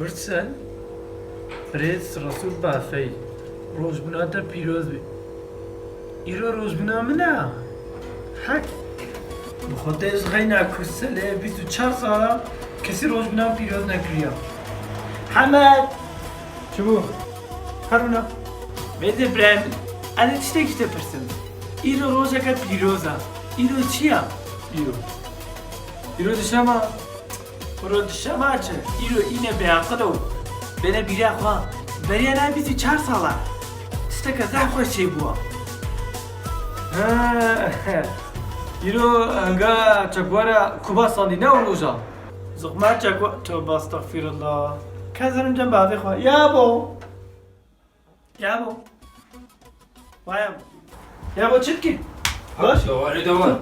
Kursen Prez Rasul Bafey Rojbunata Piroz bi İro Rojbuna mına Hak Bixwedez xeyna Kurselê 24 sala kesî Rojbuna Piroz nekiriye Hemed Çabuk Haruna Vede İbrahim Ane tiştek işte pirsin İro rojaka Piroza İro çiya İro dişama Ro dişama çe İro ine beaqıdo Bene biri akva Beriye ne 24 sala Tişteka zah hoş şey bu İro anga çakvara kuba sandi ne oluca? Zıkma çakwa Tövbe estağfirullah Kazanım can babi xwa Yabo Vayam Yabo çitki Baş دواري دوار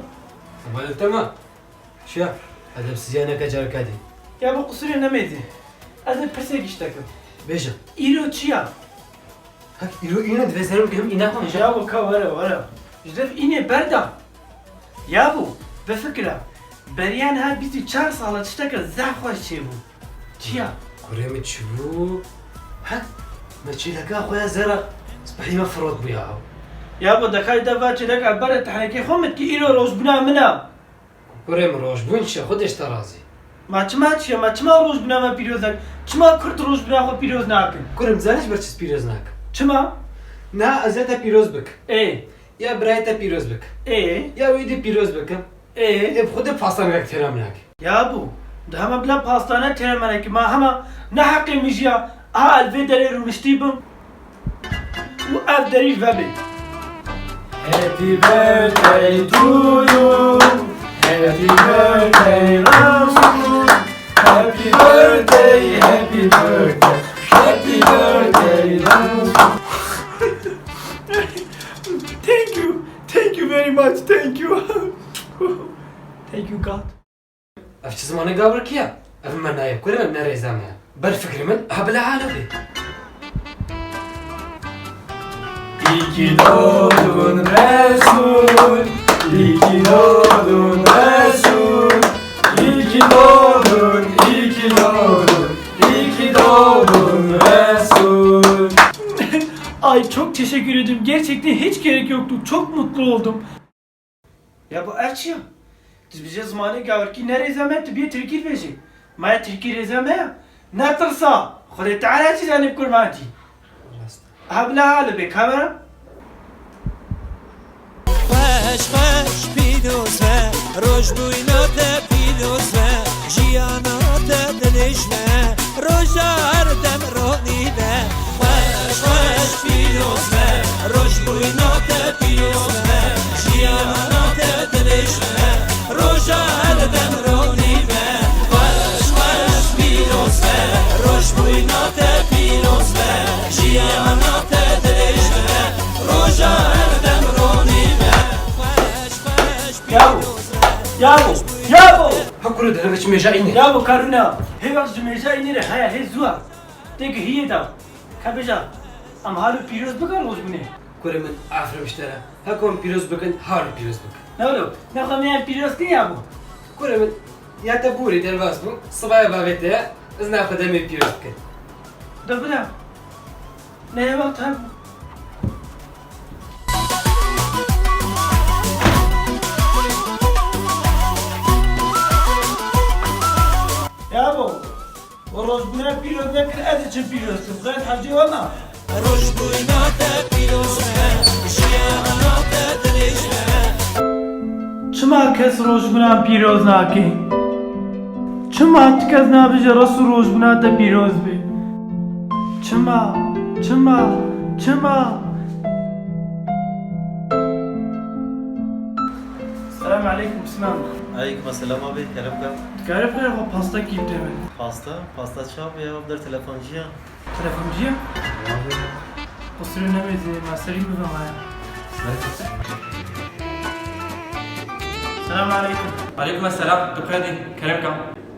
مال تمام شا هذا بسيانة كجار كادي Yabo kusuri nemedi Adı pirsek iştekim بيجا İro çiya هك يرو إينا دفزرم كم إينا خون جا Yabo ka Jidef ine berda Yabo Befikra Beriyan ha 24 sala tişteka zah hoş şey bu Çiya كريم تشوف ها ما تشيل هكا خويا زرا صبحي ما فرط بيها Yabo dakay dava çilek abara tahriki xomet ki İro rojbuna mına كريم روش بونشا خدش ترازي Maçma rojbuna ma pirozak Çima kurt rojbuna xo piroz nakin كريم زانش برشس بيروزناك Çima نا أزاتا بيروز بك يا برايتا بيروز بك يا ويدي بيروز بك يا بخد فاصلة كثير منك Ya bu daha ma bla pastane teremene ki ma hama ne hakkı mijiya ha alvedere rumiştibim Bu ev deri vebi Happy birthday to you. Happy birthday Rasul. Happy birthday, happy birthday. Happy birthday Rasul. Thank you very much, thank you Thank you God أفش زمانة قابر كيا أفهم نايب كل من نرى زمان برفكر من هبلا عالبي İyi ki doğdun Resul. İyi ki doğdun Resul. İyi ki doğdun, iyi ki doğdun. İyi ki doğdun Resul. Ay çok teşekkür ederim. Gerçekten hiç gerek yoktu. Çok mutlu oldum. Ya bu erçi ya. Biz bize zamanı gavur ki ne rezamet bir Türkiye verecek. Maya Türkiye rezame ya. Ne tırsa. Khude ta'ala çizanip kurmanti. Habla halı be kamera. خوش خوش پیروز و روش بوینات پیروز و جیانات دلش و روژا هردم رونی و خوش خوش پیروز و روش بوینات پیروز و جیانات دلش و روژا هردم رونی و خوش خوش پیروز و روش بوینات پیروز و جیانات دلش و روژا هردم رونی و Yabo. هكذا ده بس مجايني Yabo karuna. Hey bak cümleca inire haya hey zua. Tek hiye da. Kabeja. Am halu piroz bakar roz bune. كل من عفر مشترى هكون بيروز بكن هار بيروز بك Ne oldu? Ne kamayan piroz ki yabo. كل من يا تبوري دلباس بو صبايا بابتها إذن أخذ من بيروز بكن Dur bırak. Ne bak tabi. Yabo. O roz bune piroz ne kır edici piroz. Gayet harcı olma. روش بوینات پیروز و جیانات دلش و Çıma kes roz buna piroz naki. Çıma tkez nabice rasu roz buna da piroz bi. Çıma. Selam aleyküm Sinan. عليكم السلام abi كلامك Garip garip o pasta giyip demin. pasta şap ya بدر telefoncuya Telefoncuya. O sürünemedi. Masarı mı bana? Selam aleyküm. عليكم السلام دكتور كلامك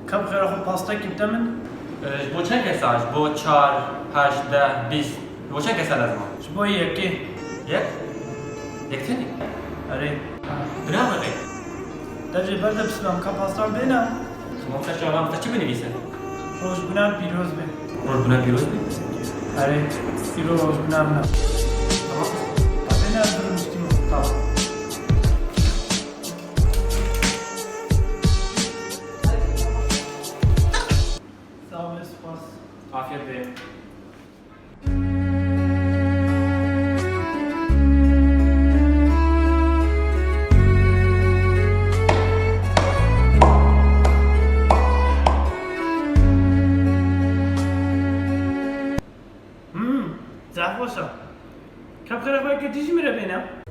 Kap garip o pasta giyip demin. بو چند کسا بو 4 8 10 20 بو چند کسا لازم Şu boyu yeki. یک تنی Arey. برافو غی Derce berde bismillah kap pasta bina. شما مثلا شما مثلا چی بنویسه Rojbunan piroz be. Rojbuna piroz be. Are, piroz rojbunan na. Tamam. Ben yazdırmıştım. Tamam. Sağ ol ve spas. Afiyet be. Zahvosa. Kap kara fark edici mi benim?